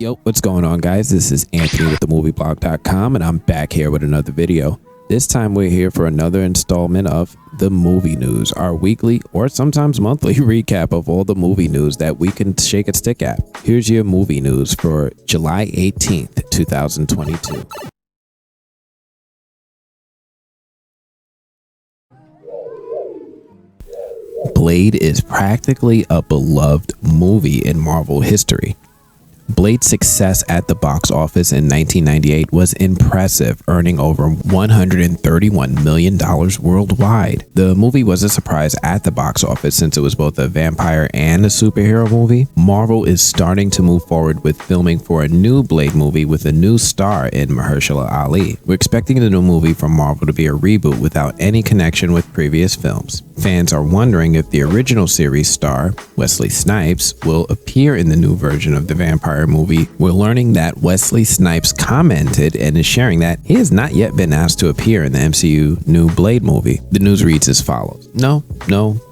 Yo, what's going on, guys? This is Anthony with themovieblog.com, and I'm back here with another video. This time we're here for another installment of The Movie News, our weekly or sometimes monthly recap of all the movie news that we can shake a stick at. Here's your movie news for July 18th, 2022. Blade is practically a beloved movie in Marvel history. Blade's success at the box office in 1998 was impressive, earning over $131 million worldwide. The movie was a surprise at the box office since it was both a vampire and a superhero movie. Marvel is starting to move forward with filming for a new Blade movie with a new star in Mahershala Ali. We're expecting the new movie from Marvel to be a reboot without any connection with previous films. Fans are wondering if the original series star, Wesley Snipes, will appear in the new version of the vampire movie. We're learning that Wesley Snipes commented and is sharing that he has not yet been asked to appear in the MCU new Blade movie. The news reads as follows. No,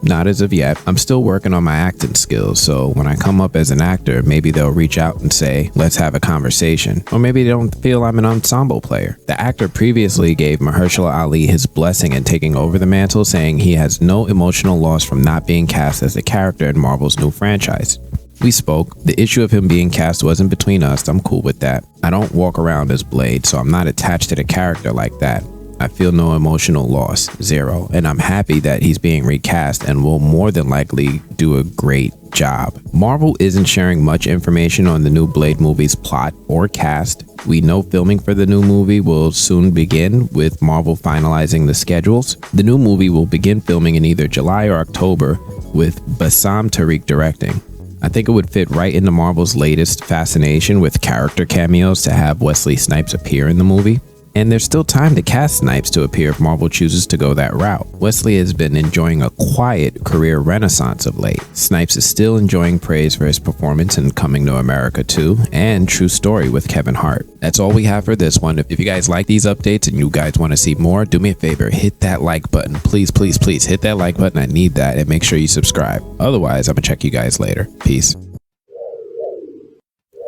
not as of yet. I'm still working on my acting skills, so when I come up as an actor, maybe they'll reach out and say, let's have a conversation. Or maybe they don't feel I'm an ensemble player. The actor previously gave Mahershala Ali his blessing in taking over the mantle, saying he has no emotional loss from not being cast as a character in Marvel's new franchise. We spoke. The issue of him being cast wasn't between us. I'm cool with that. I don't walk around as Blade, so I'm not attached to the character like that. I feel no emotional loss, zero, and I'm happy that he's being recast and will more than likely do a great job. Marvel isn't sharing much information on the new Blade movie's plot or cast. We know filming for the new movie will soon begin, with Marvel finalizing the schedules. The new movie will begin filming in either July or October, with Bassam Tariq directing. I think it would fit right into Marvel's latest fascination with character cameos to have Wesley Snipes appear in the movie. And there's still time to cast Snipes to appear if Marvel chooses to go that route. Wesley has been enjoying a quiet career renaissance of late. Snipes is still enjoying praise for his performance in Coming to America 2 and True Story with Kevin Hart. That's all we have for this one. If you guys like these updates and you guys want to see more, do me a favor, hit that like button. Please hit that like button. I need that, and make sure you subscribe. Otherwise, I'm gonna check you guys later. Peace.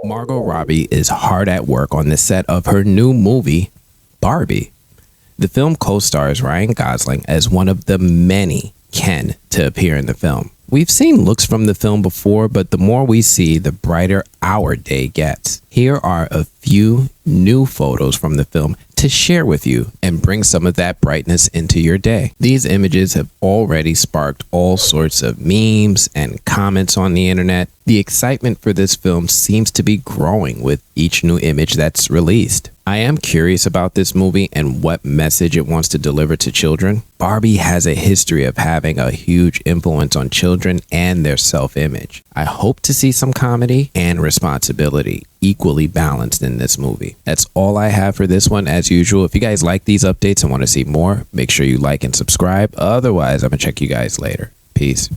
Margot Robbie is hard at work on the set of her new movie, Barbie. The film co-stars Ryan Gosling as one of the many Ken to appear in the film. We've seen looks from the film before, but the more we see, the brighter our day gets. Here are a few new photos from the film to share with you and bring some of that brightness into your day. These images have already sparked all sorts of memes and comments on the internet. The excitement for this film seems to be growing with each new image that's released. I am curious about this movie and what message it wants to deliver to children. Barbie has a history of having a huge influence on children and their self-image. I hope to see some comedy and responsibility equally balanced in this movie. That's all I have for this one. As usual, if you guys like these updates and want to see more, make sure you like and subscribe. Otherwise, I'm gonna check you guys later. Peace.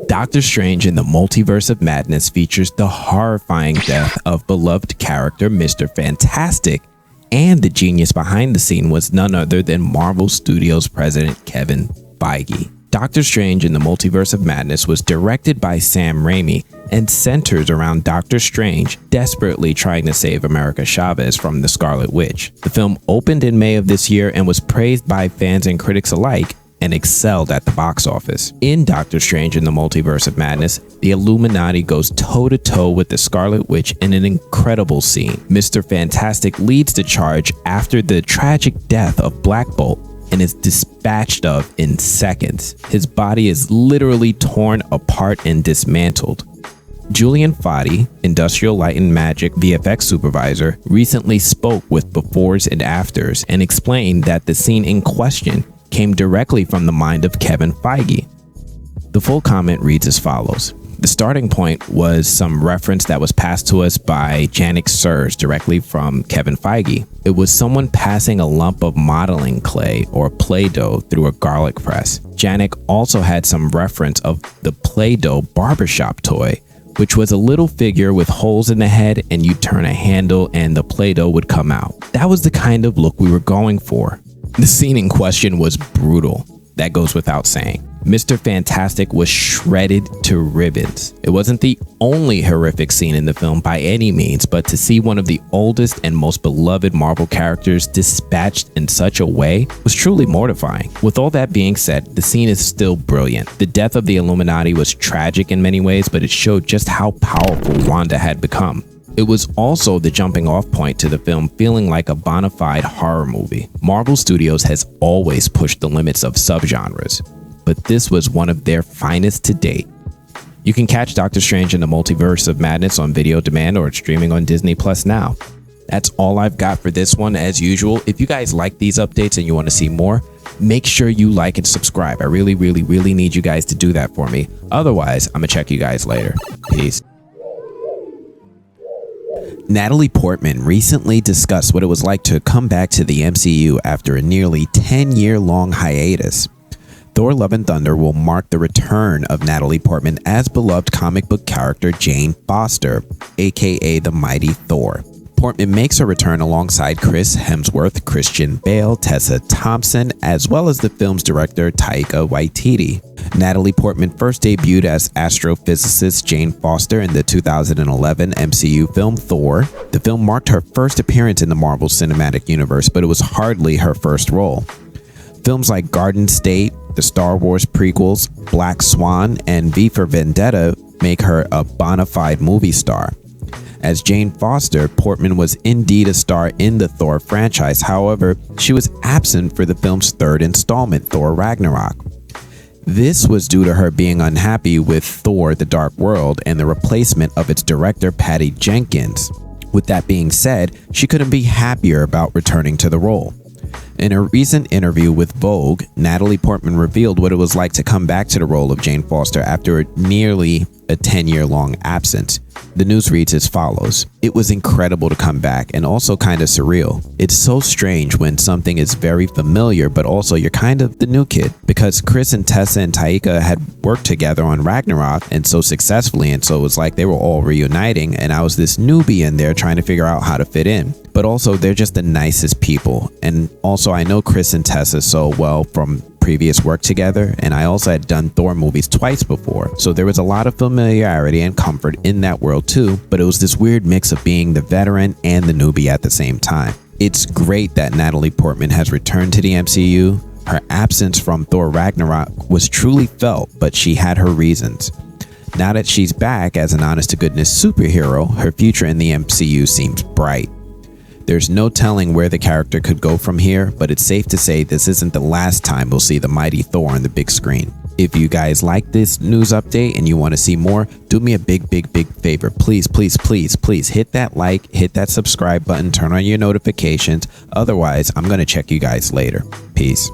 Doctor Strange in the Multiverse of Madness features the horrifying death of beloved character Mr. Fantastic, and the genius behind the scene was none other than Marvel Studios president Kevin Feige. Doctor Strange in the Multiverse of Madness was directed by Sam Raimi and centers around Doctor Strange desperately trying to save America Chavez from the Scarlet Witch. The film opened in May of this year and was praised by fans and critics alike, and excelled at the box office. In Doctor Strange in the Multiverse of Madness, the Illuminati goes toe-to-toe with the Scarlet Witch in an incredible scene. Mr. Fantastic leads the charge after the tragic death of Black Bolt and is dispatched of in seconds. His body is literally torn apart and dismantled. Julian Foddy, Industrial Light and Magic VFX supervisor, recently spoke with befores and afters and explained that the scene in question came directly from the mind of Kevin Feige. The full comment reads as follows. The starting point was some reference that was passed to us by Janik Sirs directly from Kevin Feige. It was someone passing a lump of modeling clay or Play-Doh through a garlic press. Janik also had some reference of the Play-Doh barbershop toy, which was a little figure with holes in the head and you turn a handle and the Play-Doh would come out. That was the kind of look we were going for. The scene in question was brutal. That goes without saying. Mr. Fantastic was shredded to ribbons. It wasn't the only horrific scene in the film by any means, but to see one of the oldest and most beloved Marvel characters dispatched in such a way was truly mortifying. With all that being said, the scene is still brilliant. The death of the Illuminati was tragic in many ways, but it showed just how powerful Wanda had become. It was also the jumping off point to the film feeling like a bona fide horror movie. Marvel Studios has always pushed the limits of subgenres, but this was one of their finest to date. You can catch Doctor Strange in the Multiverse of Madness on video demand or streaming on Disney Plus now. That's all I've got for this one. As usual, if you guys like these updates and you want to see more, make sure you like and subscribe. I really need you guys to do that for me. Otherwise, I'm gonna check you guys later. Peace. Natalie Portman recently discussed what it was like to come back to the MCU after a nearly 10-year-long hiatus. Thor: Love and Thunder will mark the return of Natalie Portman as beloved comic book character Jane Foster, aka the Mighty Thor. Portman makes her return alongside Chris Hemsworth, Christian Bale, Tessa Thompson, as well as the film's director Taika Waititi. Natalie Portman first debuted as astrophysicist Jane Foster in the 2011 MCU film Thor. The film marked her first appearance in the Marvel Cinematic Universe, but it was hardly her first role. Films like Garden State, the Star Wars prequels, Black Swan, and V for Vendetta make her a bona fide movie star. As Jane Foster, Portman was indeed a star in the Thor franchise. However, she was absent for the film's third installment, Thor Ragnarok. This was due to her being unhappy with Thor: The Dark World and the replacement of its director, Patty Jenkins. With that being said, she couldn't be happier about returning to the role. In a recent interview with Vogue, Natalie Portman revealed what it was like to come back to the role of Jane Foster after nearly a 10-year-long absence. The news reads as follows: "It was incredible to come back and also kind of surreal. It's so strange when something is very familiar, but also you're kind of the new kid, because Chris and Tessa and Taika had worked together on Ragnarok and so successfully, and so it was like they were all reuniting and I was this newbie in there trying to figure out how to fit in. But also they're just the nicest people, and also I know Chris and Tessa so well from previous work together, and I also had done Thor movies twice before, so there was a lot of familiarity and comfort in that world too, but it was this weird mix of being the veteran and the newbie at the same time. It's great that Natalie Portman has returned to the MCU. Her absence from Thor Ragnarok was truly felt, but she had her reasons. Now that she's back as an honest-to-goodness superhero, her future in the MCU seems bright. There's no telling where the character could go from here, but it's safe to say this isn't the last time we'll see the mighty Thor on the big screen. If you guys like this news update and you want to see more, do me a big favor. Please hit that like, hit that subscribe button, turn on your notifications. Otherwise, I'm going to check you guys later. Peace.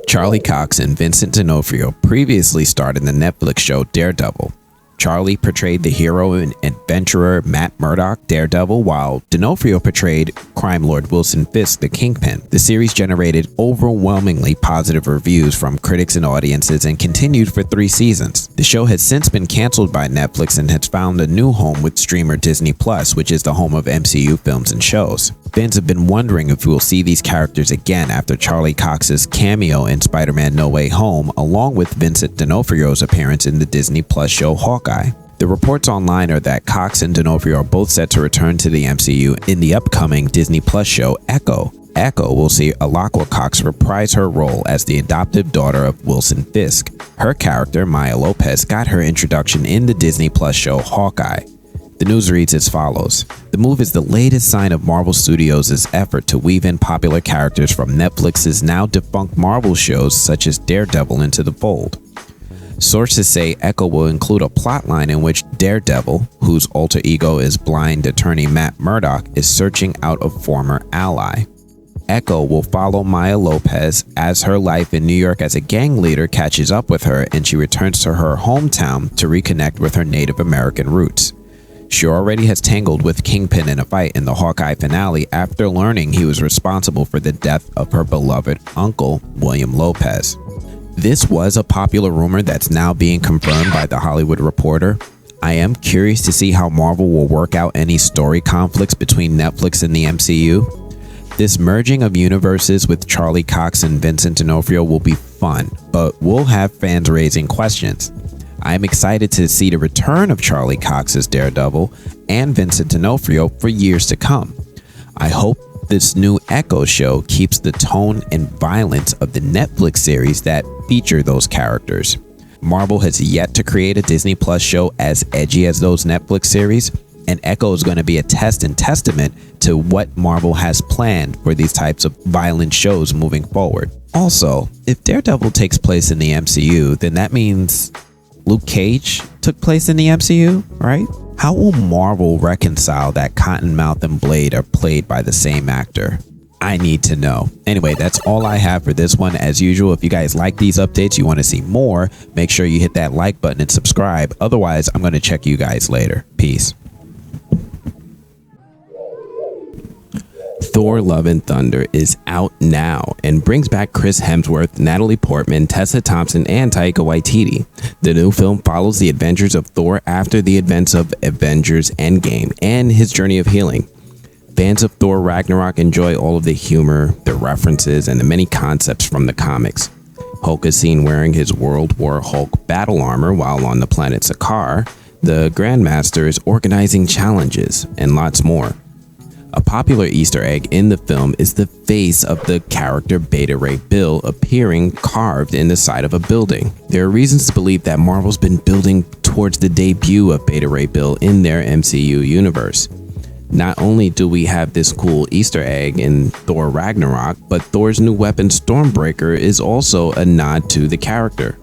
Charlie Cox and Vincent D'Onofrio previously starred in the Netflix show Daredevil. Charlie portrayed the hero and adventurer Matt Murdock, Daredevil, while D'Onofrio portrayed crime lord Wilson Fisk, the Kingpin. The series generated overwhelmingly positive reviews from critics and audiences and continued for 3 seasons. The show has since been canceled by Netflix and has found a new home with streamer Disney Plus, which is the home of MCU films and shows. Fans have been wondering if we will see these characters again after Charlie Cox's cameo in Spider-Man No Way Home, along with Vincent D'Onofrio's appearance in the Disney Plus show Hawkeye. The reports online are that Cox and D'Onofrio are both set to return to the MCU in the upcoming Disney Plus show Echo. Echo will see Alaqua Cox reprise her role as the adoptive daughter of Wilson Fisk. Her character, Maya Lopez, got her introduction in the Disney Plus show Hawkeye. The news reads as follows: the move is the latest sign of Marvel Studios' effort to weave in popular characters from Netflix's now defunct Marvel shows such as Daredevil into the fold. Sources say Echo will include a plotline in which Daredevil, whose alter ego is blind attorney Matt Murdock, is searching out a former ally. Echo will follow Maya Lopez as her life in New York as a gang leader catches up with her and she returns to her hometown to reconnect with her Native American roots. She already has tangled with Kingpin in a fight in the Hawkeye finale after learning he was responsible for the death of her beloved uncle, William Lopez. This was a popular rumor that's now being confirmed by The Hollywood Reporter. I am curious to see how Marvel will work out any story conflicts between Netflix and the MCU. This merging of universes with Charlie Cox and Vincent D'Onofrio will be fun, but we'll have fans raising questions. I'm excited to see the return of Charlie Cox as Daredevil and Vincent D'Onofrio for years to come. I hope this new Echo show keeps the tone and violence of the Netflix series that feature those characters. Marvel has yet to create a Disney Plus show as edgy as those Netflix series, and Echo is going to be a test and testament to what Marvel has planned for these types of violent shows moving forward. Also, if Daredevil takes place in the MCU, then that means Luke Cage took place in the MCU, right? How will Marvel reconcile that Cottonmouth and Blade are played by the same actor? I need to know. Anyway, that's all I have for this one. As usual, if you guys like these updates, you want to see more, make sure you hit that like button and subscribe. Otherwise, I'm going to check you guys later. Peace. Thor: Love and Thunder is out now and brings back Chris Hemsworth, Natalie Portman, Tessa Thompson, and Taika Waititi. The new film follows the adventures of Thor after the events of Avengers Endgame and his journey of healing. Fans of Thor Ragnarok enjoy all of the humor, the references, and the many concepts from the comics. Hulk is seen wearing his World War Hulk battle armor while on the planet Sakaar. The Grandmaster is organizing challenges, and lots more. A popular Easter egg in the film is the face of the character Beta Ray Bill appearing carved in the side of a building. There are reasons to believe that Marvel's been building towards the debut of Beta Ray Bill in their MCU universe. Not only do we have this cool Easter egg in Thor Ragnarok, but Thor's new weapon Stormbreaker is also a nod to the character.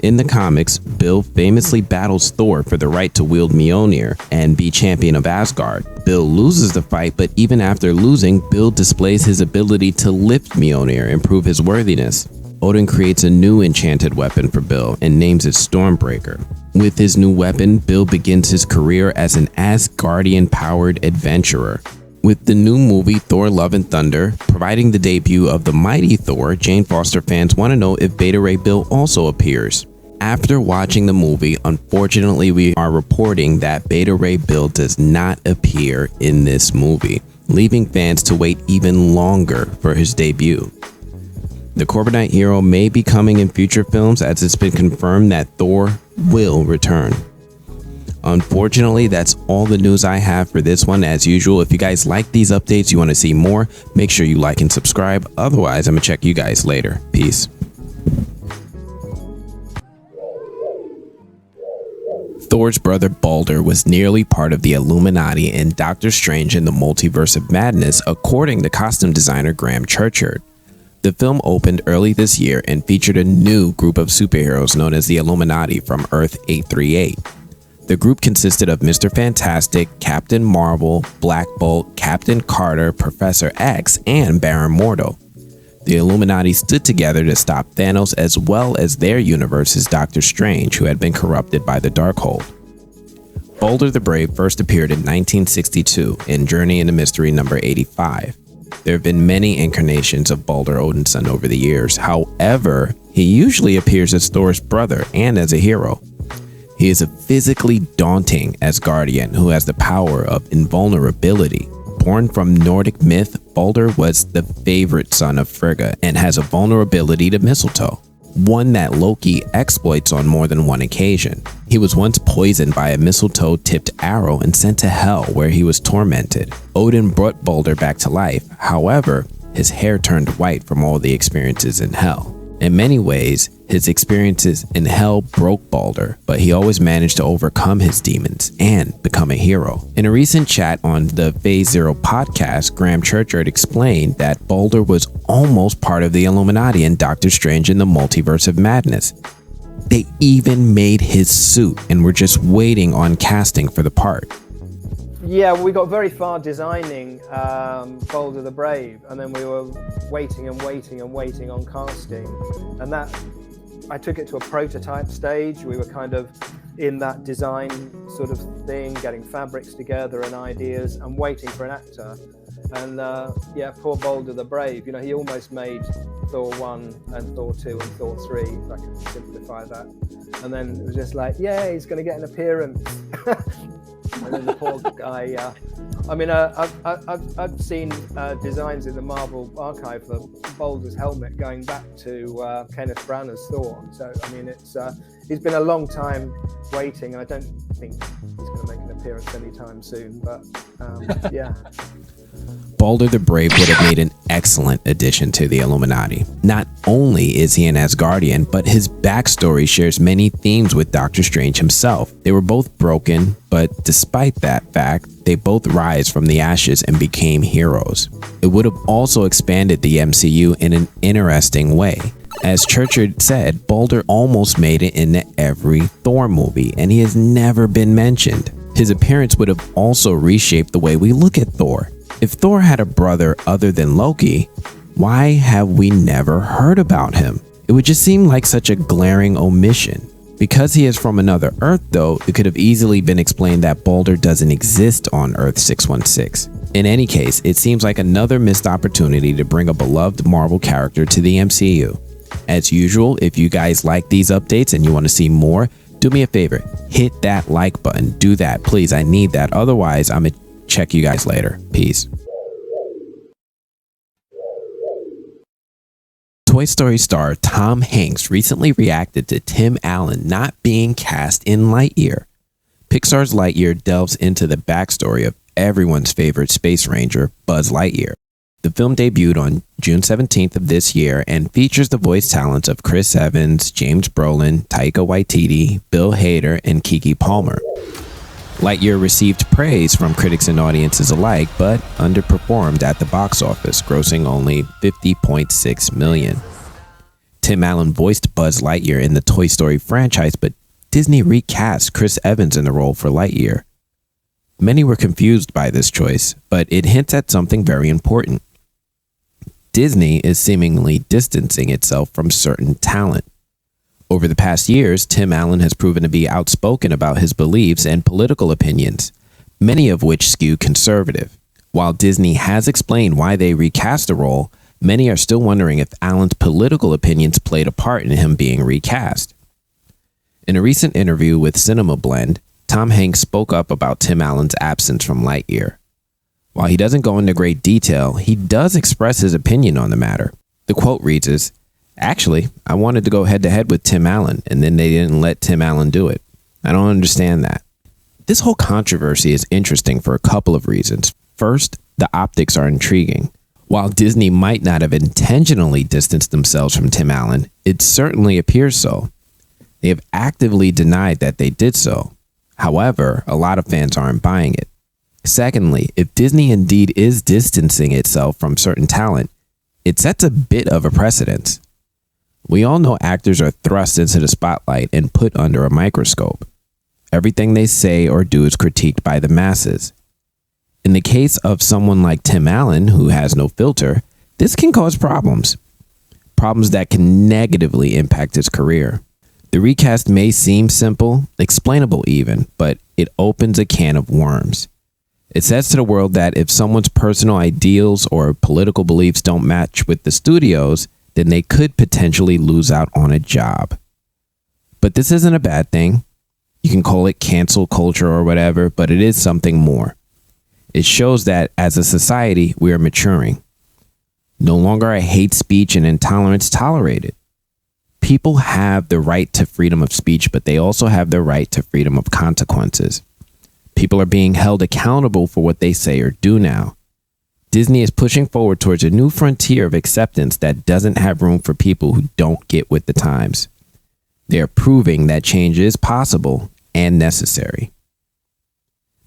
In the comics, Bill famously battles Thor for the right to wield Mjolnir and be champion of Asgard. Bill loses the fight, but even after losing, Bill displays his ability to lift Mjolnir and prove his worthiness. Odin creates a new enchanted weapon for Bill and names it Stormbreaker. With his new weapon, Bill begins his career as an Asgardian-powered adventurer. With the new movie Thor: Love and Thunder providing the debut of the mighty Thor, Jane Foster fans want to know if Beta Ray Bill also appears. After watching the movie, unfortunately, we are reporting that Beta Ray Bill does not appear in this movie, leaving fans to wait even longer for his debut. The Corbinite hero may be coming in future films, as it's been confirmed that Thor will return. Unfortunately, that's all the news I have for this one. As usual, if you guys like these updates, you want to see more, make sure you like and subscribe. Otherwise, I'm gonna check you guys later. Peace. Thor's brother Balder was nearly part of the Illuminati in Doctor Strange in the Multiverse of Madness, according to costume designer Graham Churchard. The film opened early this year and featured a new group of superheroes known as the Illuminati from Earth 838. The group consisted of Mr. Fantastic, Captain Marvel, Black Bolt, Captain Carter, Professor X, and Baron Mordo. The Illuminati stood together to stop Thanos, as well as their universe's Doctor Strange, who had been corrupted by the Darkhold. Balder the Brave first appeared in 1962 in Journey into Mystery number 85. There have been many incarnations of Balder Odinson over the years. However, he usually appears as Thor's brother and as a hero. He is a physically daunting Asgardian who has the power of invulnerability. Born from Nordic myth, Balder was the favorite son of Frigga and has a vulnerability to mistletoe, one that Loki exploits on more than one occasion. He was once poisoned by a mistletoe-tipped arrow and sent to Hell, where he was tormented. Odin brought Balder back to life. However, his hair turned white from all the experiences in Hell. In many ways, his experiences in Hell broke Balder, but he always managed to overcome his demons and become a hero. In a recent chat on the Phase Zero podcast, Graham Churchard explained that Balder was almost part of the Illuminati in Doctor Strange in the Multiverse of Madness. They even made his suit and were just waiting on casting for the part. Yeah, we got very far designing Balder the Brave, and then we were waiting and waiting and waiting on casting. And that, I took it to a prototype stage. We were kind of in that design sort of thing, getting fabrics together and ideas and waiting for an actor. And yeah, poor Balder the Brave, you know, he almost made Thor 1 and Thor 2 and Thor 3, if I can simplify that. And then it was just like, yeah, he's going to get an appearance. And then the poor guy. I've seen designs in the Marvel archive for Boulder's helmet going back to Kenneth Branagh's Thor. So it's been a long time waiting. I don't think he's going to make an appearance anytime soon. But yeah. Balder the Brave would have made an excellent addition to the Illuminati. Not only is he an Asgardian, but his backstory shares many themes with Doctor Strange himself. They were both broken, but despite that fact, they both rise from the ashes and became heroes. It would have also expanded the MCU in an interesting way. As Churchard said, Balder almost made it into every Thor movie, and he has never been mentioned. His appearance would have also reshaped the way we look at Thor. If Thor had a brother other than Loki, why have we never heard about him? It would just seem like such a glaring omission. Because he is from another Earth though, it could have easily been explained that Balder doesn't exist on Earth 616. In any case, it seems like another missed opportunity to bring a beloved Marvel character to the MCU. As usual, if you guys like these updates and you want to see more, do me a favor, hit that like button. Do that, please. I need that. Otherwise, I'm gonna check you guys later. Peace. Toy Story star Tom Hanks recently reacted to Tim Allen not being cast in Lightyear. Pixar's Lightyear delves into the backstory of everyone's favorite space ranger, Buzz Lightyear. The film debuted on June 17th of this year and features the voice talents of Chris Evans, James Brolin, Taika Waititi, Bill Hader, and Keke Palmer. Lightyear received praise from critics and audiences alike, but underperformed at the box office, grossing only $50.6 million. Tim Allen voiced Buzz Lightyear in the Toy Story franchise, but Disney recast Chris Evans in the role for Lightyear. Many were confused by this choice, but it hints at something very important. Disney is seemingly distancing itself from certain talent. Over the past years, Tim Allen has proven to be outspoken about his beliefs and political opinions, many of which skew conservative. While Disney has explained why they recast the role, many are still wondering if Allen's political opinions played a part in him being recast. In a recent interview with Cinema Blend, Tom Hanks spoke up about Tim Allen's absence from Lightyear. While he doesn't go into great detail, he does express his opinion on the matter. The quote reads as, "Actually, I wanted to go head-to-head with Tim Allen, and then they didn't let Tim Allen do it. I don't understand that." This whole controversy is interesting for a couple of reasons. First, the optics are intriguing. While Disney might not have intentionally distanced themselves from Tim Allen, it certainly appears so. They have actively denied that they did so. However, a lot of fans aren't buying it. Secondly, if Disney indeed is distancing itself from certain talent, it sets a bit of a precedent. We all know actors are thrust into the spotlight and put under a microscope. Everything they say or do is critiqued by the masses. In the case of someone like Tim Allen, who has no filter, this can cause problems. Problems that can negatively impact his career. The recast may seem simple, explainable even, but it opens a can of worms. It says to the world that if someone's personal ideals or political beliefs don't match with the studio's, then they could potentially lose out on a job. But this isn't a bad thing. You can call it cancel culture or whatever, but it is something more. It shows that as a society, we are maturing. No longer are hate speech and intolerance tolerated. People have the right to freedom of speech, but they also have the right to freedom of consequences. People are being held accountable for what they say or do now. Disney is pushing forward towards a new frontier of acceptance that doesn't have room for people who don't get with the times. They are proving that change is possible and necessary.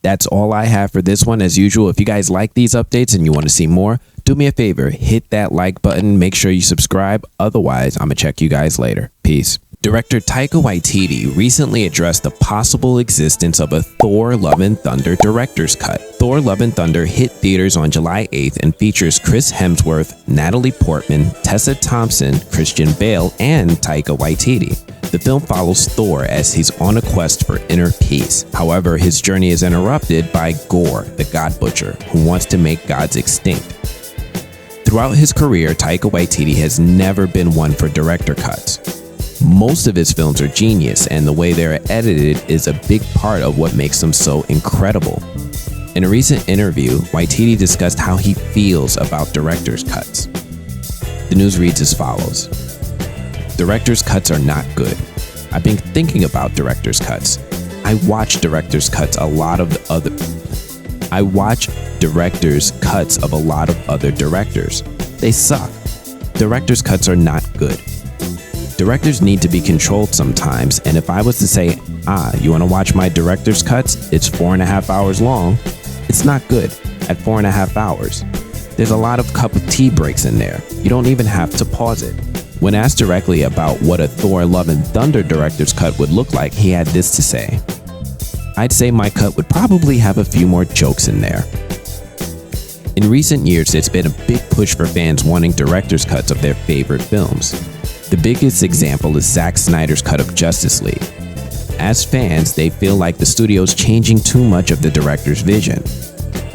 That's all I have for this one. As usual, if you guys like these updates and you want to see more, do me a favor, hit that like button, make sure you subscribe. Otherwise, I'm gonna check you guys later. Peace. Director Taika Waititi recently addressed the possible existence of a Thor Love and Thunder director's cut. Thor Love and Thunder hit theaters on July 8th and features Chris Hemsworth, Natalie Portman, Tessa Thompson, Christian Bale, and Taika Waititi. The film follows Thor as he's on a quest for inner peace. However, his journey is interrupted by Gore, the God Butcher, who wants to make gods extinct. Throughout his career, Taika Waititi has never been one for director cuts. Most of his films are genius, and the way they're edited is a big part of what makes them so incredible. In a recent interview, Waititi discussed how he feels about director's cuts. The news reads as follows. Director's cuts are not good. I've been thinking about director's cuts. I watch director's cuts of a lot of other directors. They suck. Director's cuts are not good. Directors need to be controlled sometimes, and if I was to say, you want to watch my director's cuts? It's 4.5 hours long. It's not good at 4.5 hours. There's a lot of cup of tea breaks in there. You don't even have to pause it. When asked directly about what a Thor Love and Thunder director's cut would look like, he had this to say. I'd say my cut would probably have a few more jokes in there. In recent years, there's been a big push for fans wanting director's cuts of their favorite films. The biggest example is Zack Snyder's cut of Justice League. As fans, they feel like the studio's changing too much of the director's vision.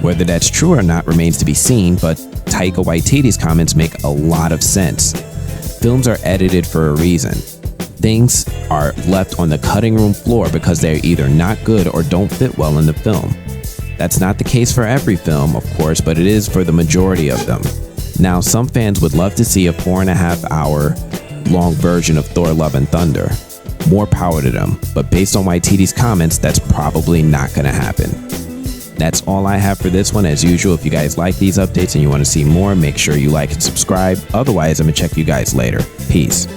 Whether that's true or not remains to be seen, but Taika Waititi's comments make a lot of sense. Films are edited for a reason. Things are left on the cutting room floor because they're either not good or don't fit well in the film. That's not the case for every film, of course, but it is for the majority of them. Now, some fans would love to see a 4.5 hour long version of Thor Love and Thunder. More power to them, but based on Waititi's comments, that's probably not going to happen. That's all I have for this one. As usual, if you guys like these updates and you want to see more, make sure you like and subscribe. Otherwise, I'm going to check you guys later. Peace.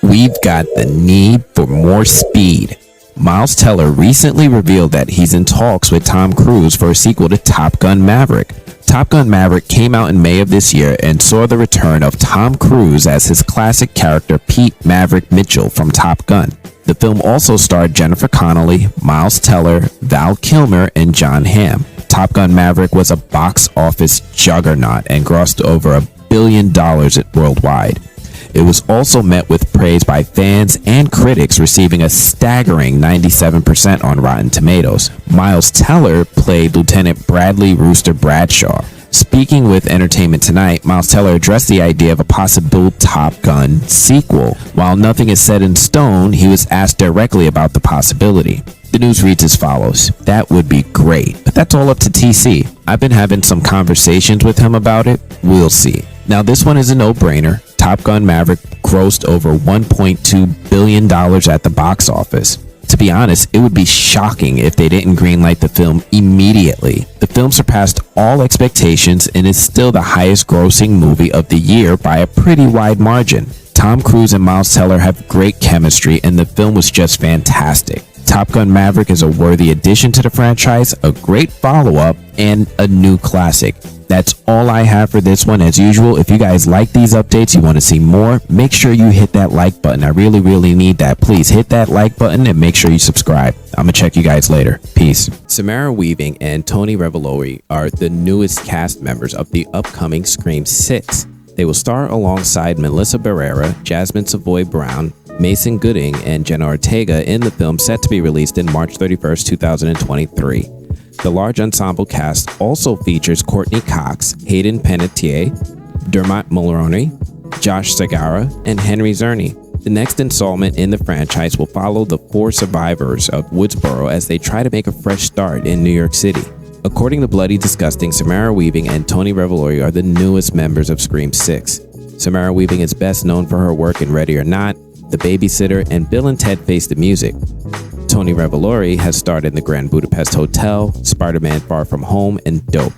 We've got the need for more speed. Miles Teller recently revealed that he's in talks with Tom Cruise for a sequel to Top Gun Maverick. Top Gun Maverick came out in May of this year and saw the return of Tom Cruise as his classic character Pete Maverick Mitchell from Top Gun. The film also starred Jennifer Connelly, Miles Teller, Val Kilmer, and John Hamm. Top Gun Maverick was a box office juggernaut and grossed over $1 billion worldwide. It was also met with praise by fans and critics, receiving a staggering 97% on Rotten Tomatoes. Miles Teller played Lieutenant Bradley Rooster Bradshaw. Speaking with Entertainment Tonight, Miles Teller addressed the idea of a possible Top Gun sequel. While nothing is set in stone, he was asked directly about the possibility. The news reads as follows. That would be great, but that's all up to TC. I've been having some conversations with him about it. We'll see. Now, this one is a no-brainer. Top Gun Maverick grossed over $1.2 billion at the box office. To be honest, it would be shocking if they didn't greenlight the film immediately. The film surpassed all expectations and is still the highest grossing movie of the year by a pretty wide margin. Tom Cruise and Miles Teller have great chemistry, and the film was just fantastic. Top Gun Maverick is a worthy addition to the franchise, a great follow-up, and a new classic. That's all I have for this one. As usual, if you guys like these updates, you want to see more, make sure you hit that like button. I really need that. Please hit that like button and make sure you subscribe. I'm going to check you guys later. Peace. Samara Weaving and Tony Revolori are the newest cast members of the upcoming Scream 6. They will star alongside Melissa Barrera, Jasmine Savoy Brown, Mason Gooding, and Jenna Ortega in the film set to be released in March 31st, 2023. The large ensemble cast also features Courtney Cox, Hayden Panettiere, Dermot Mulroney, Josh Segarra, and Henry Czerny. The next installment in the franchise will follow the 4 survivors of Woodsboro as they try to make a fresh start in New York City. According to Bloody Disgusting, Samara Weaving and Tony Revolori are the newest members of Scream 6. Samara Weaving is best known for her work in Ready or Not, The Babysitter, and Bill and Ted Face the Music. Tony Revolori has starred in The Grand Budapest Hotel, Spider-Man Far From Home, and Dope.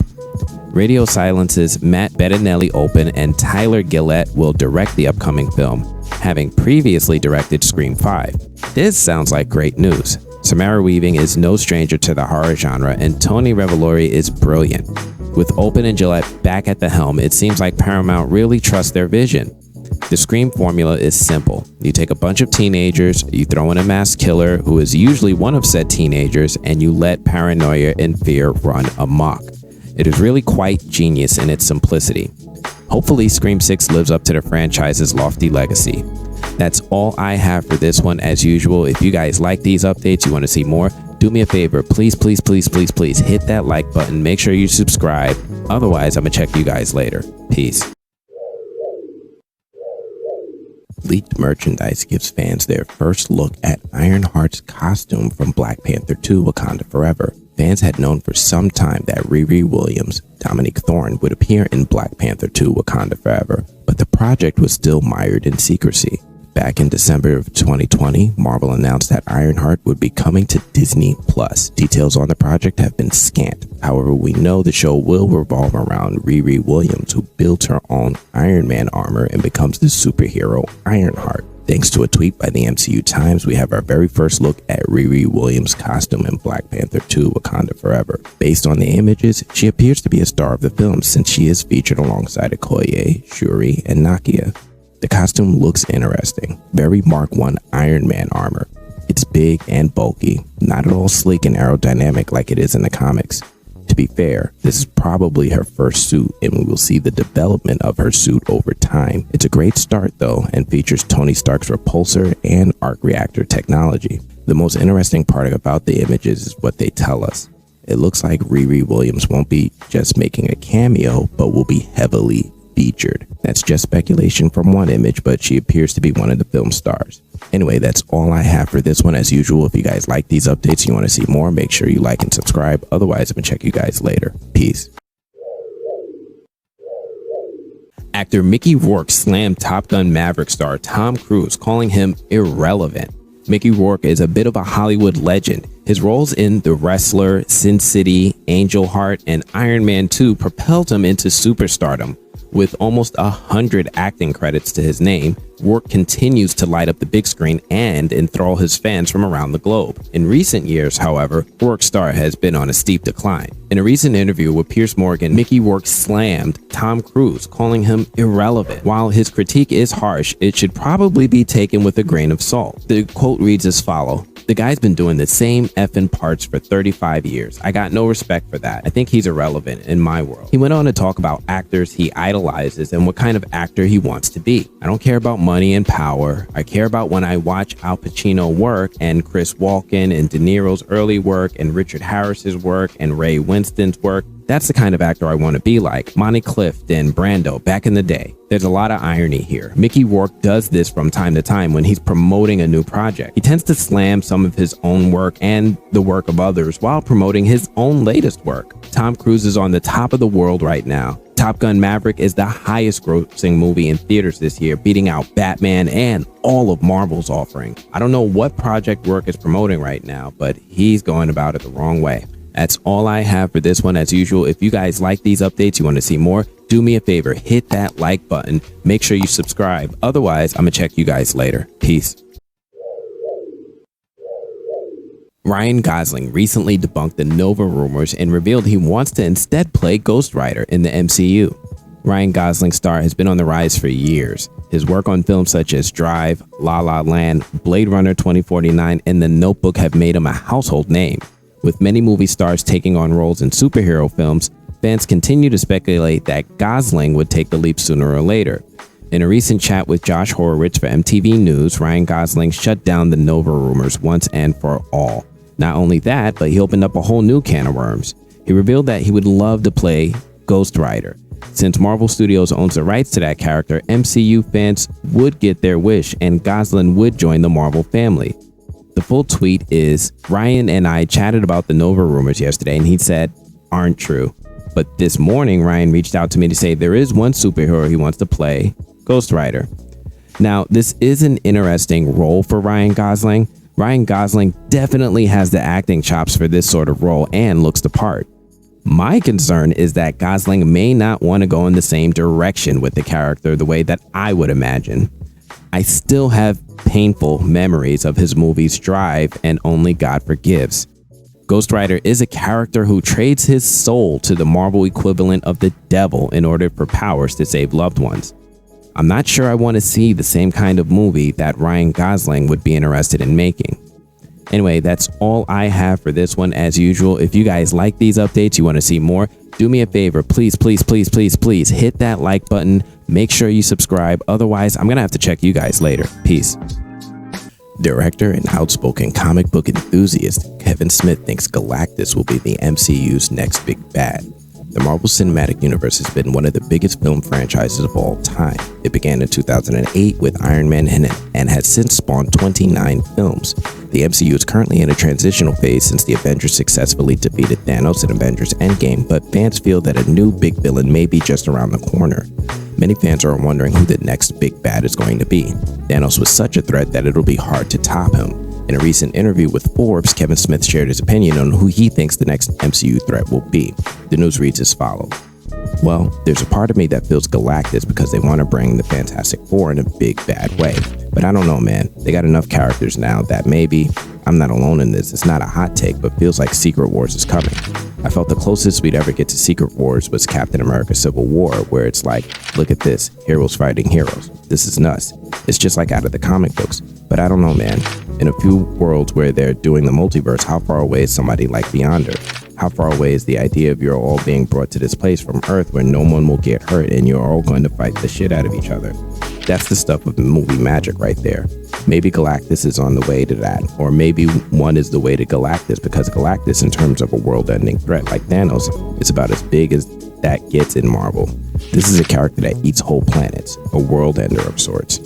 Radio Silence's Matt Bettinelli Open and Tyler Gillette will direct the upcoming film, having previously directed Scream 5. This sounds like great news. Samara Weaving is no stranger to the horror genre, and Tony Revolori is brilliant. With Open and Gillette back at the helm, it seems like Paramount really trusts their vision. The Scream formula is simple. You take a bunch of teenagers, you throw in a mass killer who is usually one of said teenagers, and you let paranoia and fear run amok. It is really quite genius in its simplicity. Hopefully, Scream 6 lives up to the franchise's lofty legacy. That's all I have for this one. As usual, if you guys like these updates, you want to see more, do me a favor, please hit that like button. Make sure you subscribe. Otherwise, I'm gonna check you guys later. Peace. Leaked merchandise gives fans their first look at Ironheart's costume from Black Panther 2: Wakanda Forever. Fans had known for some time that Riri Williams, Dominique Thorne, would appear in Black Panther 2: Wakanda Forever, but the project was still mired in secrecy. Back in December of 2020, Marvel announced that Ironheart would be coming to Disney+. Details on the project have been scant. However, we know the show will revolve around Riri Williams, who builds her own Iron Man armor and becomes the superhero Ironheart. Thanks to a tweet by the MCU Times, we have our very first look at Riri Williams' costume in Black Panther 2: Wakanda Forever. Based on the images, she appears to be a star of the film since she is featured alongside Okoye, Shuri, and Nakia. The costume looks interesting. Very Mark I Iron Man armor. It's big and bulky, not at all sleek and aerodynamic like it is in the comics. To be fair, this is probably her first suit, and we will see the development of her suit over time. It's a great start though, and features Tony Stark's repulsor and arc reactor technology. The most interesting part about the images is what they tell us. It looks like Riri Williams won't be just making a cameo, but will be heavily featured. That's just speculation from one image, but she appears to be one of the film stars. Anyway, that's all I have for this one. As usual, if you guys like these updates and you want to see more, make sure you like and subscribe. Otherwise, I'm gonna check you guys later. Peace. Actor Mickey Rourke slammed Top Gun Maverick star Tom Cruise, calling him irrelevant. Mickey Rourke is a bit of a Hollywood legend. His roles in The Wrestler, Sin City, Angel Heart, and Iron Man 2 propelled him into superstardom. With almost 100 acting credits to his name, Rourke continues to light up the big screen and enthrall his fans from around the globe. In recent years, however, Rourke's star has been on a steep decline. In a recent interview with Piers Morgan, Mickey Rourke slammed Tom Cruise, calling him irrelevant. While his critique is harsh, it should probably be taken with a grain of salt. The quote reads as follows: "The guy's been doing the same effing parts for 35 years. I got no respect for that. I think he's irrelevant in my world." He went on to talk about actors he idolizes and what kind of actor he wants to be. "I don't care about money and power. I care about when I watch Al Pacino work and Chris Walken and De Niro's early work and Richard Harris's work and Ray Winston's work. That's the kind of actor I want to be like. Monty Clift and Brando back in the day." There's a lot of irony here. Mickey Rourke does this from time to time when he's promoting a new project. He tends to slam some of his own work and the work of others while promoting his own latest work. Tom Cruise is on the top of the world right now. Top Gun Maverick is the highest grossing movie in theaters this year, beating out Batman and all of Marvel's offering. I don't know what project Rourke is promoting right now, but he's going about it the wrong way. That's all I have for this one. As usual, if you guys like these updates, you want to see more, do me a favor, hit that like button. Make sure you subscribe. Otherwise, I'm gonna check you guys later. Peace. Ryan Gosling recently debunked the Nova rumors and revealed he wants to instead play Ghost Rider in the MCU. Ryan Gosling's star has been on the rise for years. His work on films such as Drive, La La Land, Blade Runner 2049, and The Notebook have made him a household name. With many movie stars taking on roles in superhero films, fans continue to speculate that Gosling would take the leap sooner or later. In a recent chat with Josh Horowitz for MTV News, Ryan Gosling shut down the Nova rumors once and for all. Not only that, but he opened up a whole new can of worms. He revealed that he would love to play Ghost Rider. Since Marvel Studios owns the rights to that character, MCU fans would get their wish and Gosling would join the Marvel family. The full tweet is, "Ryan and I chatted about the Nova rumors yesterday and he said, aren't true. But this morning, Ryan reached out to me to say there is one superhero he wants to play, Ghost Rider." Now, this is an interesting role for Ryan Gosling. Ryan Gosling definitely has the acting chops for this sort of role and looks the part. My concern is that Gosling may not want to go in the same direction with the character the way that I would imagine. I still have painful memories of his movies Drive and Only God Forgives. Ghost Rider is a character who trades his soul to the Marvel equivalent of the devil in order for powers to save loved ones. I'm not sure I want to see the same kind of movie that Ryan Gosling would be interested in making. Anyway, that's all I have for this one. As usual, if you guys like these updates, you want to see more, do me a favor, please hit that like button. Make sure you subscribe. Otherwise, I'm gonna have to check you guys later. Peace. Director and outspoken comic book enthusiast Kevin Smith thinks Galactus will be the MCU's next big bad. The Marvel Cinematic Universe has been one of the biggest film franchises of all time. It began in 2008 with Iron Man and has since spawned 29 films. The MCU is currently in a transitional phase since the Avengers successfully defeated Thanos in Avengers Endgame, but fans feel that a new big villain may be just around the corner. Many fans are wondering who the next big bad is going to be. Thanos was such a threat that it'll be hard to top him. In a recent interview with Forbes, Kevin Smith shared his opinion on who he thinks the next MCU threat will be. The news reads as follows. Well, there's a part of me that feels Galactus because they want to bring the Fantastic Four in a big bad way. But I don't know, man. They got enough characters now that maybe I'm not alone in this. It's not a hot take, but feels like Secret Wars is coming. I felt the closest we'd ever get to Secret Wars was Captain America Civil War, where it's like, look at this, heroes fighting heroes. This is nuts. It's just like out of the comic books. But I don't know, man. In a few worlds where they're doing the multiverse, how far away is somebody like Beyonder? How far away is the idea of you're all being brought to this place from Earth where no one will get hurt and you're all going to fight the shit out of each other? That's the stuff of movie magic right there. Maybe Galactus is on the way to that, or maybe one is the way to Galactus, because Galactus, in terms of a world-ending threat like Thanos, is about as big as that gets in Marvel. This is a character that eats whole planets, a world-ender of sorts.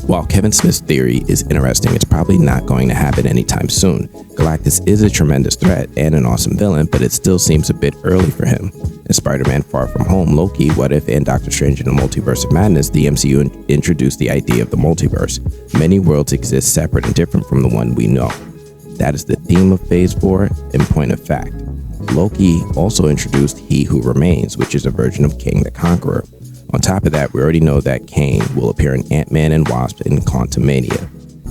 While Kevin Smith's theory is interesting, it's probably not going to happen anytime soon. Galactus is a tremendous threat and an awesome villain, but it still seems a bit early for him. In Spider-Man Far From Home, Loki, What If, and Doctor Strange in the Multiverse of Madness, the MCU introduced the idea of the multiverse. Many worlds exist separate and different from the one we know. That is the theme of Phase 4, in point of fact. Loki also introduced He Who Remains, which is a version of King the Conqueror. On top of that, we already know that Kang will appear in Ant-Man and Wasp in Quantumania.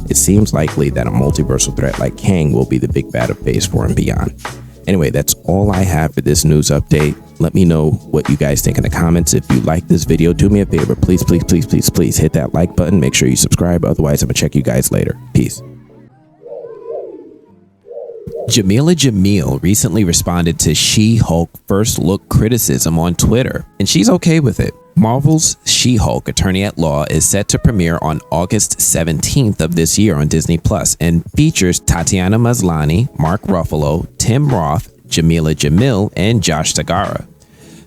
It seems likely that a multiversal threat like Kang will be the big bad of Phase 4 and beyond. Anyway, that's all I have for this news update. Let me know what you guys think in the comments. If you like this video, do me a favor. Please hit that like button. Make sure you subscribe. Otherwise, I'm going to check you guys later. Peace. Jamil recently responded to She-Hulk first look criticism on Twitter, and she's okay with it. Marvel's She-Hulk Attorney at Law is set to premiere on August 17th of this year on Disney Plus and features Tatiana Maslany, Mark Ruffalo, Tim Roth, Jamil, and Josh Segarra.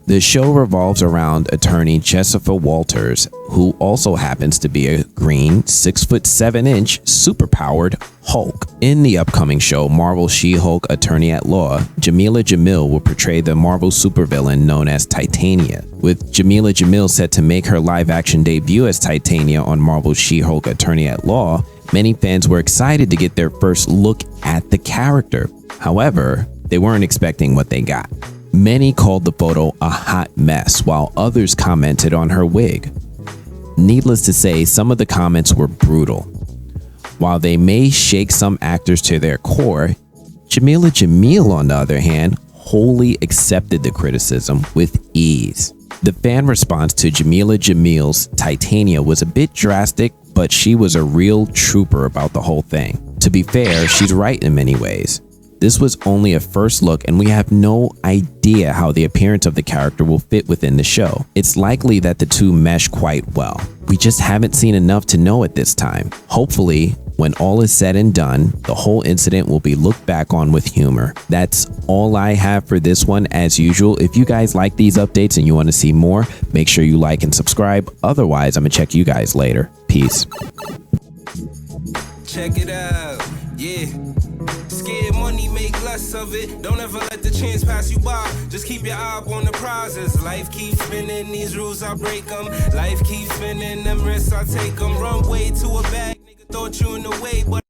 The show revolves around attorney Jessica Walters, who also happens to be a green 6'7" superpowered Hulk. In the upcoming show, Marvel She-Hulk Attorney at Law, Jamil will portray the Marvel supervillain known as Titania. With Jamil set to make her live-action debut as Titania on Marvel She-Hulk Attorney at Law, many fans were excited to get their first look at the character. However, they weren't expecting what they got. Many called the photo a hot mess, while others commented on her wig. Needless to say, some of the comments were brutal. While they may shake some actors to their core, Jamil, on the other hand, wholly accepted the criticism with ease. The fan response to Jamil's Titania was a bit drastic, but she was a real trooper about the whole thing. To be fair, she's right in many ways. This was only a first look, and we have no idea how the appearance of the character will fit within the show. It's likely that the two mesh quite well. We just haven't seen enough to know at this time. Hopefully, when all is said and done, the whole incident will be looked back on with humor. That's all I have for this one. As usual, if you guys like these updates and you want to see more, make sure you like and subscribe. Otherwise, I'm gonna check you guys later. Peace. Check it out, yeah. Scared money, make less of it. Don't ever let the chance pass you by. Just keep your eye up on the prizes. Life keeps spinning, these rules I break them. Life keeps spinning, them risks I take them. Run way to a bag, nigga thought you in the way, but